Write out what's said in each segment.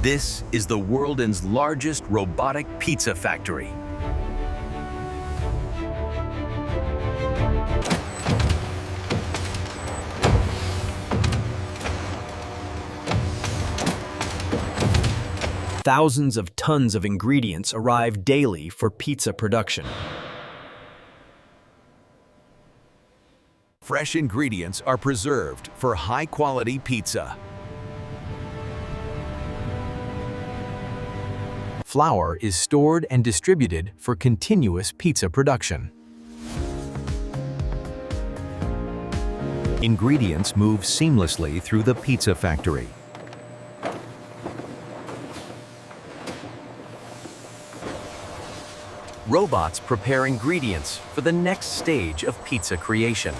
This is the world's largest robotic pizza factory. Thousands of tons of ingredients arrive daily for pizza production. Fresh ingredients are preserved for high-quality pizza. Flour is stored and distributed for continuous pizza production. Ingredients move seamlessly through the pizza factory. Robots prepare ingredients for the next stage of pizza creation.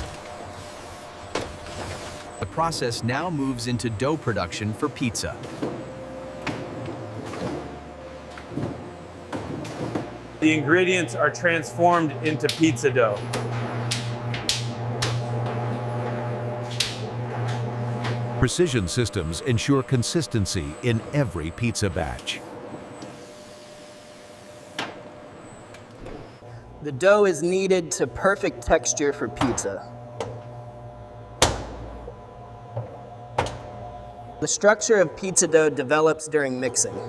The process now moves into dough production for pizza. The ingredients are transformed into pizza dough. Precision systems ensure consistency in every pizza batch. The dough is kneaded to perfect texture for pizza. The structure of pizza dough develops during mixing.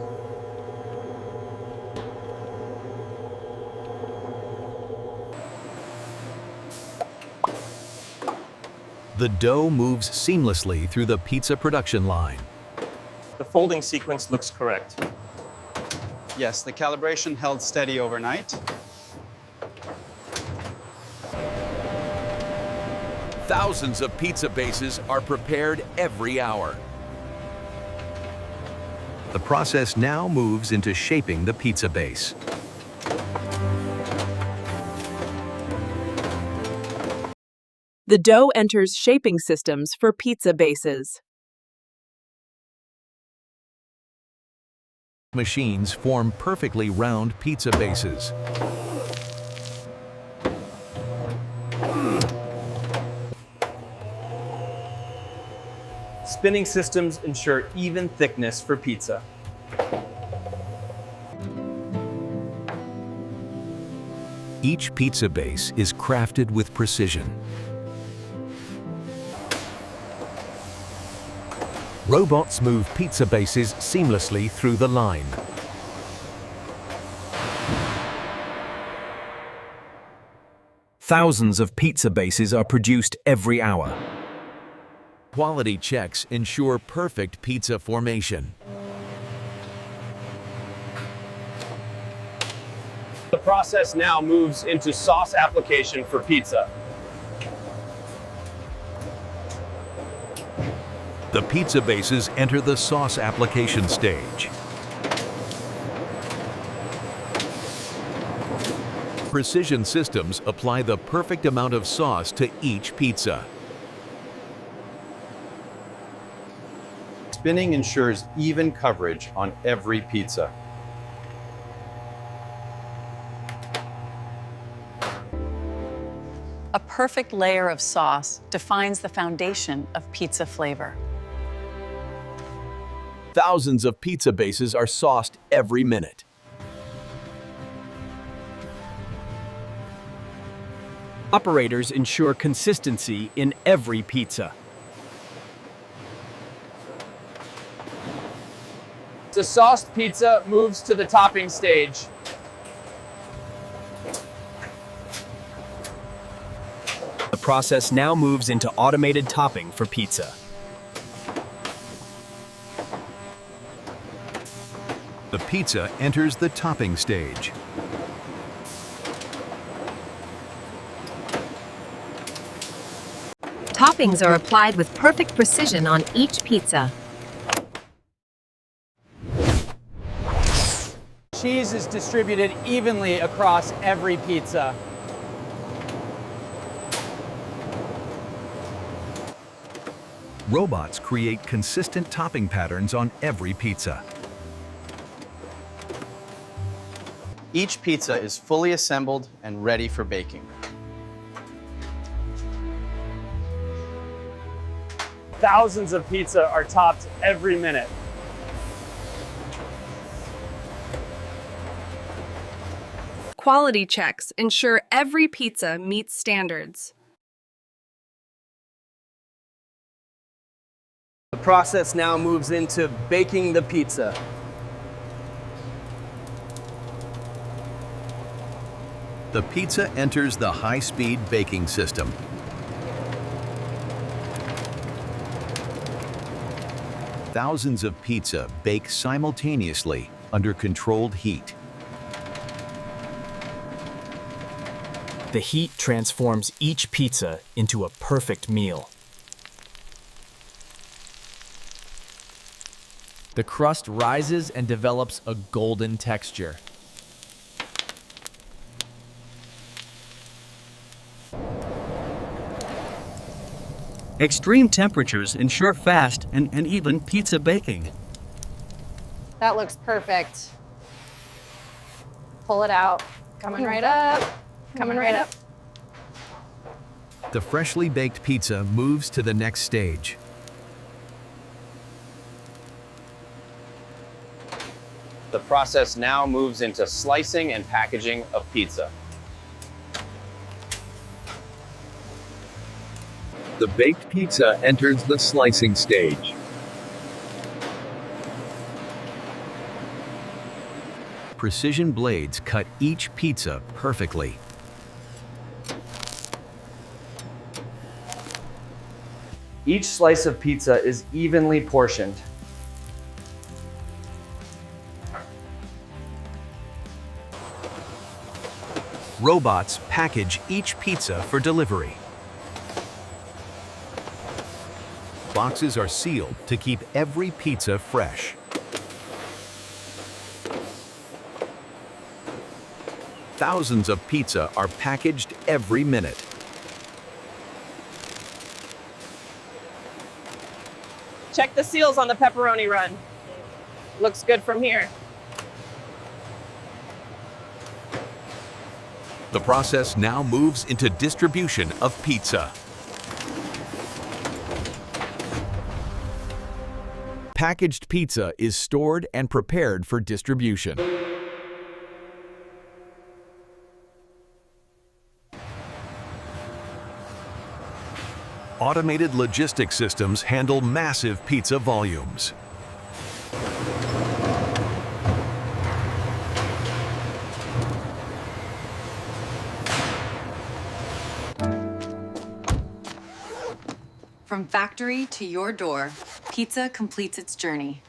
The dough moves seamlessly through the pizza production line. The folding sequence looks correct. Yes, the calibration held steady overnight. Thousands of pizza bases are prepared every hour. The process now moves into shaping the pizza base. The dough enters shaping systems for pizza bases. Machines form perfectly round pizza bases. Spinning systems ensure even thickness for pizza. Each pizza base is crafted with precision. Robots move pizza bases seamlessly through the line. Thousands of pizza bases are produced every hour. Quality checks ensure perfect pizza formation. The process now moves into sauce application for pizza. The pizza bases enter the sauce application stage. Precision systems apply the perfect amount of sauce to each pizza. Spinning ensures even coverage on every pizza. A perfect layer of sauce defines the foundation of pizza flavor. Thousands of pizza bases are sauced every minute. Operators ensure consistency in every pizza. The sauced pizza moves to the topping stage. The process now moves into automated topping for pizza. The pizza enters the topping stage. Toppings are applied with perfect precision on each pizza. Cheese is distributed evenly across every pizza. Robots create consistent topping patterns on every pizza. Each pizza is fully assembled and ready for baking. Thousands of pizza are topped every minute. Quality checks ensure every pizza meets standards. The process now moves into baking the pizza. The pizza enters the high-speed baking system. Thousands of pizza bake simultaneously under controlled heat. The heat transforms each pizza into a perfect meal. The crust rises and develops a golden texture. Extreme temperatures ensure fast and even pizza baking. That looks perfect. Pull it out. Coming right up. Coming right up. The freshly baked pizza moves to the next stage. The process now moves into slicing and packaging of pizza. The baked pizza enters the slicing stage. Precision blades cut each pizza perfectly. Each slice of pizza is evenly portioned. Robots package each pizza for delivery. Boxes are sealed to keep every pizza fresh. Thousands of pizza are packaged every minute. Check the seals on the pepperoni run. Looks good from here. The process now moves into distribution of pizza. Packaged pizza is stored and prepared for distribution. Automated logistics systems handle massive pizza volumes. From factory to your door, pizza completes its journey.